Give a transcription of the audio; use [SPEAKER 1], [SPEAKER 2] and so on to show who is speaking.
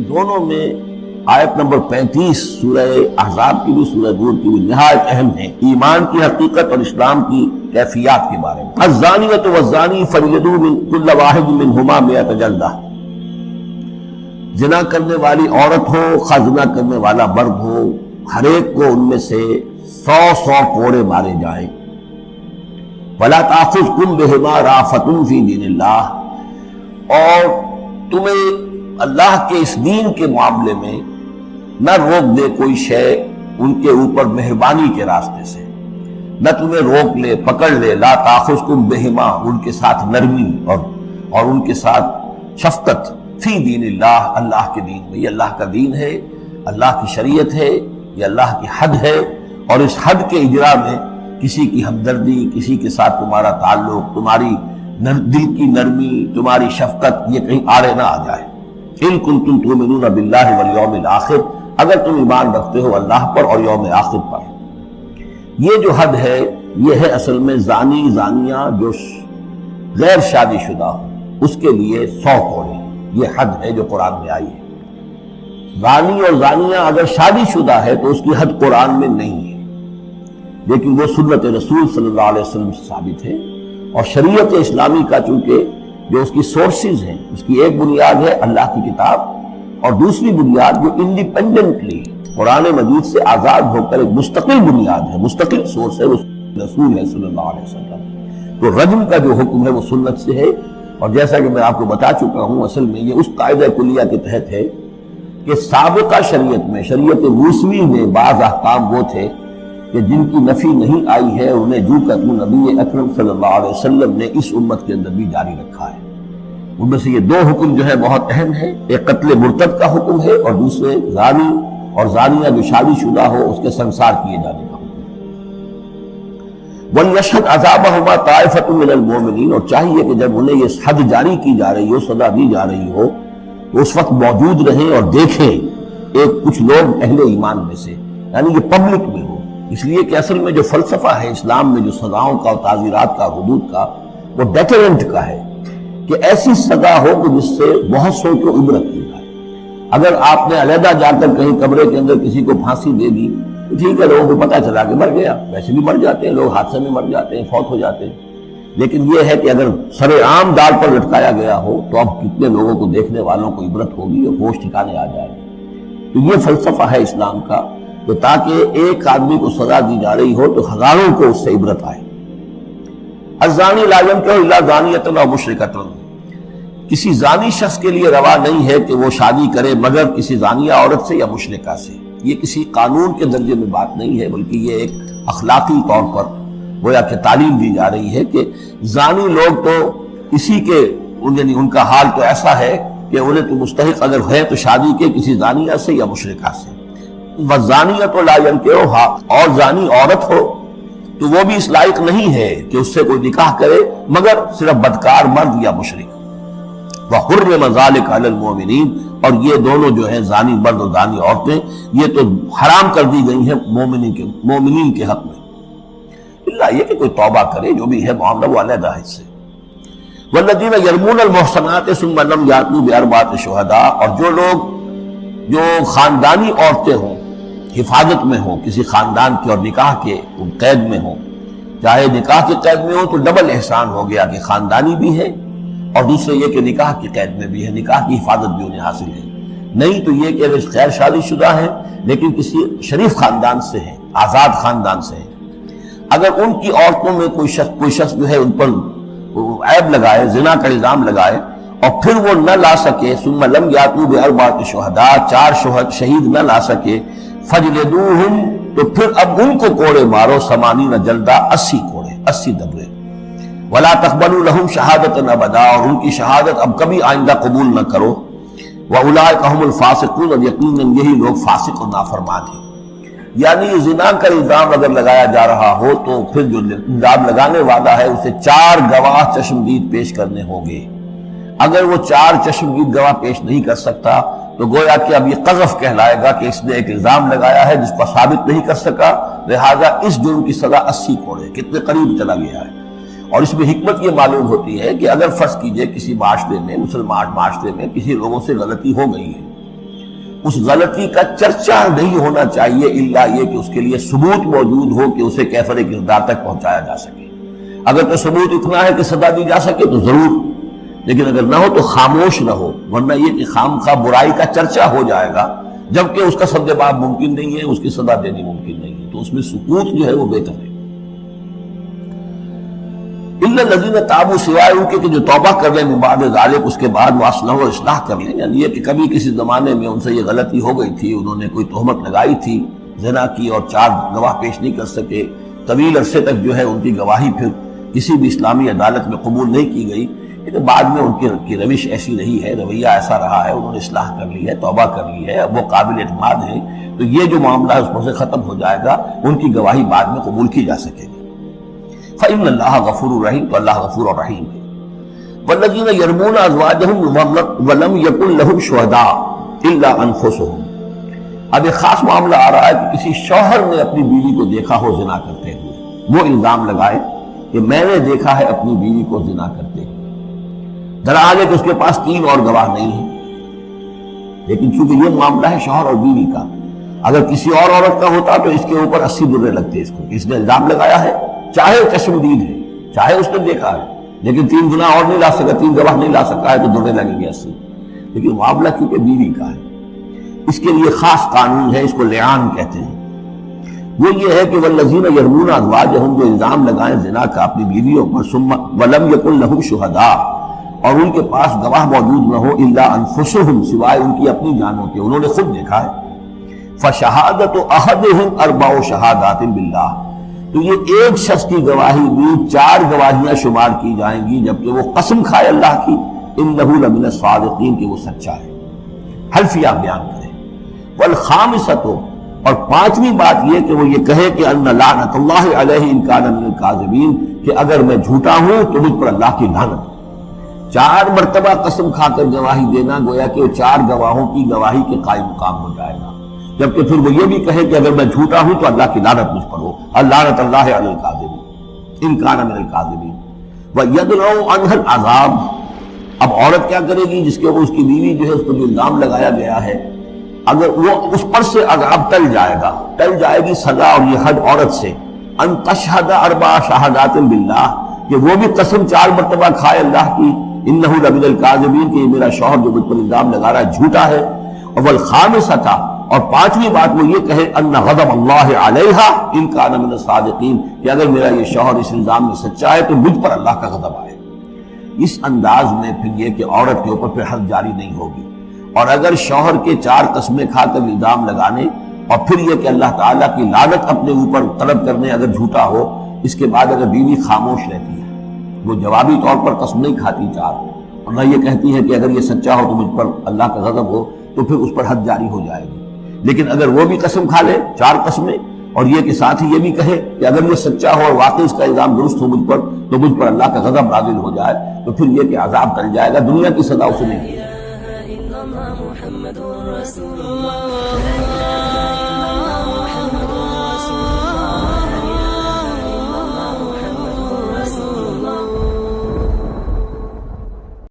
[SPEAKER 1] دونوں میں آیت نمبر 35 سورہ احزاب کی بھی سورہ نور کی بھی نہایت اہم ہے، ایمان کی حقیقت اور اسلام کی کیفیات کے بارے میں۔ الزانیۃ والزانی فاجلدوا من کل واحد منہما 100 جلدہ، زنا کرنے والی عورت ہو خواہ زنا کرنے والا مرد ہو، ہر ایک کو ان میں سے 100 کوڑے مارے جائیں۔ ولا تأخذکم بہما رأفۃ فی دین اللہ، اور تمہیں اللہ کے اس دین کے معاملے میں نہ روک دے کوئی شے ان کے اوپر مہربانی کے راستے سے، نہ تمہیں روک لے پکڑ لے، لا تأخذکم بہما، ان کے ساتھ نرمی اور ان کے ساتھ شفقت، فی دین اللہ، اللہ کے دین میں۔ یہ اللہ کا دین ہے، اللہ کی شریعت ہے، یہ اللہ کی حد ہے، اور اس حد کے اجرا میں کسی کی ہمدردی، کسی کے ساتھ تمہارا تعلق، تمہاری دل کی نرمی، تمہاری شفقت، یہ کہیں آڑے نہ آ جائے۔ ان کنتم تؤمنون باللہ والیوم الآخر، اگر تم ایمان رکھتے ہو اللہ پر اور یوم آخر پر۔ یہ جو حد ہے یہ ہے اصل میں زانی زانیہ جو غیر شادی شدہ ہو اس کے لیے 100 کوڑے، یہ حد ہے جو قرآن میں آئی ہے۔ زانی اور زانیہ اگر شادی شدہ ہے تو اس کی حد قرآن میں نہیں ہے، لیکن وہ سنت رسول صلی اللہ علیہ وسلم سے ثابت ہے، اور شریعت اسلامی کا چونکہ جو اس کی سورسز ہیں، اس کی ایک بنیاد ہے اللہ کی کتاب، اور دوسری بنیاد جو انڈیپینڈنٹلی قرآن مجید سے آزاد ہو کر ایک مستقل بنیاد ہے، مستقل سورس ہے، وہ رسول ہے صلی اللہ علیہ وسلم۔ تو رجم کا جو حکم ہے وہ سنت سے ہے، اور جیسا کہ میں آپ کو بتا چکا ہوں اصل میں یہ اس قاعدہ کلیہ کے تحت ہے کہ سابقہ شریعت میں، شریعت موسوی میں بعض احکام وہ تھے کہ جن کی نفی نہیں آئی ہے، انہیں جو کہ نبی اکرم صلی اللہ علیہ وسلم نے اس امت کے اندر بھی جاری رکھا ہے۔ ان میں سے یہ 2 حکم جو ہے بہت اہم ہے، ایک قتل مرتد کا حکم ہے، اور دوسرے زانی اور زانیہ جو شادی شدہ ہو اس کے سنسار کیے جانے کا حکم ہے۔ وَلْيَشْهَدْ عَذَابَهُمَا طَائِفَةٌ مِّنَ الْمُؤْمِنِينَ، اور چاہیے کہ جب انہیں یہ حد جاری کی جا رہی ہو، سزا دی جا رہی ہو، تو اس وقت موجود رہیں اور دیکھیں کچھ لوگ اہل ایمان میں سے، یعنی یہ پبلک میں ہو، اس لیے کہ اصل میں جو فلسفہ ہے اسلام میں جو سزاؤں کا، تعزیرات کا، حدود کا، وہ ڈیٹرنٹ کا ہے کہ ایسی سزا ہو کہ جس سے بہت سو کو عبرت مل جائے۔ اگر آپ نے علیحدہ جا کر کہیں کمرے کے اندر کسی کو پھانسی دے دی تو ٹھیک ہے، لوگوں کو پتہ چلا کہ مر گیا، ویسے بھی مر جاتے ہیں لوگ، حادثے میں مر جاتے ہیں، فوت ہو جاتے ہیں، لیکن یہ ہے کہ اگر سر عام دار پر لٹکایا گیا ہو تو اب کتنے لوگوں کو، دیکھنے والوں کو عبرت ہوگی اور ہوش ٹھکانے آ جائے گی۔ تو یہ فلسفہ ہے اسلام کا، تو تاکہ ایک آدمی کو سزا دی جا رہی ہو تو ہزاروں کو اس سے عبرت آئے۔ الزانی لا ينکح الا زانیۃ او مشرکۃ، کسی زانی شخص کے لیے روا نہیں ہے کہ وہ شادی کرے مگر کسی زانیہ عورت سے یا مشرکہ سے۔ یہ کسی قانون کے درجے میں بات نہیں ہے، بلکہ یہ ایک اخلاقی طور پر گویا کہ تعلیم دی جا رہی ہے کہ زانی لوگ تو اسی کے، یعنی ان کا حال تو ایسا ہے کہ انہیں تو مستحق اگر ہے تو شادی کے کسی زانیہ سے یا مشرکہ سے۔ وَالزَّانِيَةُ لَا يَنكِحُهَا، اور زانی عورت ہو تو وہ بھی اس لائق نہیں ہے کہ اس سے کوئی نکاح کرے مگر صرف بدکار مرد یا مشرک۔ وَحُرِّمَ ذَلِكَ عَلَى الْمُؤْمِنِينَ، اور یہ دونوں جو ہیں زانی مرد اور زانی عورتیں یہ تو حرام کر دی گئی ہیں مومنین کے حق میں، اللہ یہ کہ کوئی توبہ کرے، جو بھی ہے معاملہ وہ علیحدہ ہے اس سے۔ وَالَّذِينَ يَرْمُونَ الْمُحْصَنَاتِ ثُمَّ لَمْ يَأْتُوا بِأَرْبَعَةِ شُهَدَاءَ، اور جو لوگ جو خاندانی عورتیں ہوں، حفاظت میں ہوں کسی خاندان کے اور نکاح کے قید میں ہوں، چاہے نکاح کے قید میں ہوں تو ڈبل احسان ہو گیا کہ خاندانی بھی ہے اور دوسرے یہ کہ نکاح کی قید میں بھی ہے، نکاح کی حفاظت بھی انہیں حاصل ہے۔ نہیں تو یہ کہ اگر غیر شادی شدہ ہے لیکن کسی شریف خاندان سے ہے، آزاد خاندان سے ہے، اگر ان کی عورتوں میں کوئی شخص جو ہے ان پر عیب لگائے، زنا کا الزام لگائے اور پھر وہ نہ لا سکے، ثم لم یاتوا باربعۃ شہداء، 4 شہید نہ لا سکے، فجلدوہم، تو پھر اب ان کو کوڑے مارو، 80 جلدہ، 80 کوڑے، 80 دبرے۔ ولا تقبلوا لهم شہادۃ ابدا، اور ان کی شہادت اب کبھی آئندہ قبول نہ کرو۔ واولئک هم الفاسقون، اور یقیناً یہی لوگ فاسق اور نافرمان ہیں۔ یعنی زنا کا الزام اگر لگایا جا رہا ہو تو پھر جو الزام لگانے والا ہے اسے 4 گواہ چشمدید پیش کرنے ہوں گے۔ اگر وہ 4 چشمدید گواہ پیش نہیں کر سکتا تو گویا کہ اب یہ قذف کہلائے گا کہ اس نے ایک الزام لگایا ہے جس پر ثابت نہیں کر سکا، لہذا اس جرم کی سزا 80 کوڑے، کتنے قریب چلا گیا ہے۔ اور اس میں حکمت یہ معلوم ہوتی ہے کہ اگر فرض کیجئے کسی معاشرے میں، مسلمان معاشرے میں کسی لوگوں سے غلطی ہو گئی ہے اس غلطی کا چرچا نہیں ہونا چاہیے الا یہ کہ اس کے لیے ثبوت موجود ہو کہ اسے کیفر کردار تک پہنچایا جا سکے۔ اگر تو ثبوت اتنا ہے کہ سزا دی جا سکے تو ضرور، لیکن اگر نہ ہو تو خاموش نہ ہو، ورنہ یہ کہ خام خواہ برائی کا چرچا ہو جائے گا جبکہ اس کا سد باب ممکن نہیں ہے، اس کی سزا دینی ممکن نہیں ہے، تو اس میں سکوت جو ہے وہ بہتر ہے۔ الا الذین تابوا، سوائے ان کے کہ جو توبہ کر لیں من بعد ذلک، اس کے بعد واصلحوا اور اصلاح کر لیں، یعنی یہ کہ کبھی کسی زمانے میں ان سے یہ غلطی ہو گئی تھی، انہوں نے کوئی تہمت لگائی تھی زنا کی اور 4 گواہ پیش نہیں کر سکے، طویل عرصے تک جو ہے ان کی گواہی پھر کسی بھی اسلامی عدالت میں قبول نہیں کی گئی، لیکن بعد میں ان کی روش ایسی نہیں ہے، رویہ ایسا رہا ہے، انہوں نے اصلاح کر لی ہے، توبہ کر لی ہے، اب وہ قابل اعتماد ہیں، تو یہ جو معاملہ ہے اس پر سے ختم ہو جائے گا، ان کی گواہی بعد میں قبول کی جا سکے گی۔ فإن اللہ غفور الرحیم، تو اللہ غفور الرحیم ہے۔ والذین یرمون ازواجہم ولم یکن لہم شہداء الا انفسہم، اب ایک خاص معاملہ آ رہا ہے کہ کسی شوہر نے اپنی بیوی کو دیکھا ہو زنا کرتے ہوئے، وہ الزام لگائے کہ میں نے دیکھا ہے اپنی بیوی کو زنا کرتے ہوئے، ذرا آگے کہ اس کے پاس 3 اور گواہ نہیں ہیں، لیکن چونکہ یہ معاملہ ہے شوہر اور بیوی کا، اگر کسی اور عورت کا ہوتا تو اس کے اوپر 80 درے لگتے اس کو، اس نے الزام لگایا ہے، چاہے چشمدید ہے، چاہے اس نے دیکھا ہے، لیکن 3 گنا اور نہیں لا سکا، 3 گواہ نہیں لا سکا ہے تو درے لگیں گے 80۔ لیکن معاملہ کیونکہ بیوی کا ہے، اس کے لیے خاص قانون ہے، اس کو لعان کہتے ہیں۔ وہ یہ ہے کہ والذین یرمون ازواجہم، جو الزام لگائیں زنا کا اپنی بیویوں پر، ثم ولم یکن لہم شہداء، اور ان کے پاس گواہ موجود نہ ہو، الا انفسہم، سوائے ان کی اپنی جانوں کے، انہوں نے خود دیکھا ہے، فشہادۃ احدہم 4 شہادات باللہ، تو یہ ایک شخص کی گواہی بھی 4 گواہیاں شمار کی جائیں گی جبکہ وہ قسم کھائے اللہ کی، انہ لمن الصادقین، کہ وہ سچا ہے، حلفیہ بیان کرے۔ والخامسۃ، اور 5ویں بات یہ کہ وہ یہ کہے کہ ان لعنت اللہ علیہ ان کان من الکاذبین، کہ اگر میں جھوٹا ہوں تو مجھ پر اللہ کی لعنت۔ 4 مرتبہ قسم کھا کر گواہی دینا گویا کہ وہ 4 گواہوں کی گواہی کے قائم مقام ہو جائے گا، جبکہ پھر وہ یہ بھی کہے کہ اگر میں جھوٹا ہوں تو اللہ کی لعنت مجھ پر ہو، لعنت اللہ علی الکاذبین ان کان من الکاذبین۔ وَيَدْرَوْ عَنْهَا الْعَذَابِ، اب عورت کیا کرے گی جس کے اوپر اس کی بیوی جو ہے اس پر جو الزام لگایا گیا ہے، اگر وہ اس پر سے عذاب ٹل جائے گا، ٹل جائے گی سزا اور یہ حد عورت سے، ان تشہد 4 شہادات باللہ، کہ وہ بھی قسم 4 مرتبہ کھائے اللہ کی، انہ لمن الکاذبین، کہ یہ میرا شوہر جو مجھ پر الزام لگا رہا ہے جھوٹا ہے۔ اور والخامسۃ، اور 5ویں بات وہ یہ کہے ان غضب اللہ علیہا ان کان من الصادقین، کہ اگر میرا یہ شوہر اس الزام میں سچا ہے تو مجھ پر اللہ کا غضب آئے۔ اس انداز میں پھر یہ کہ عورت کے اوپر پھر حد جاری نہیں ہوگی، اور اگر شوہر کے 4 قسمیں کھا کر الزام لگانے اور پھر یہ کہ اللہ تعالیٰ کی لعنت اپنے اوپر طلب کرنے اگر جھوٹا ہو، اس کے بعد اگر بیوی خاموش رہتی ہے، وہ جوابی طور پر قسم نہیں کھاتی 4، اور نہ یہ کہتی ہے کہ اگر یہ سچا ہو تو مجھ پر اللہ کا غضب ہو، تو پھر اس پر حد جاری ہو جائے گی۔ لیکن اگر وہ بھی قسم کھا لے 4 قسمیں، اور یہ کہ ساتھ ہی یہ بھی کہے کہ اگر یہ سچا ہو اور واقعی اس کا الزام درست ہو مجھ پر، تو مجھ پر اللہ کا غضب نازل ہو جائے، تو پھر یہ کہ عذاب ٹل جائے گا، دنیا کی سزا اسے نہیں دی۔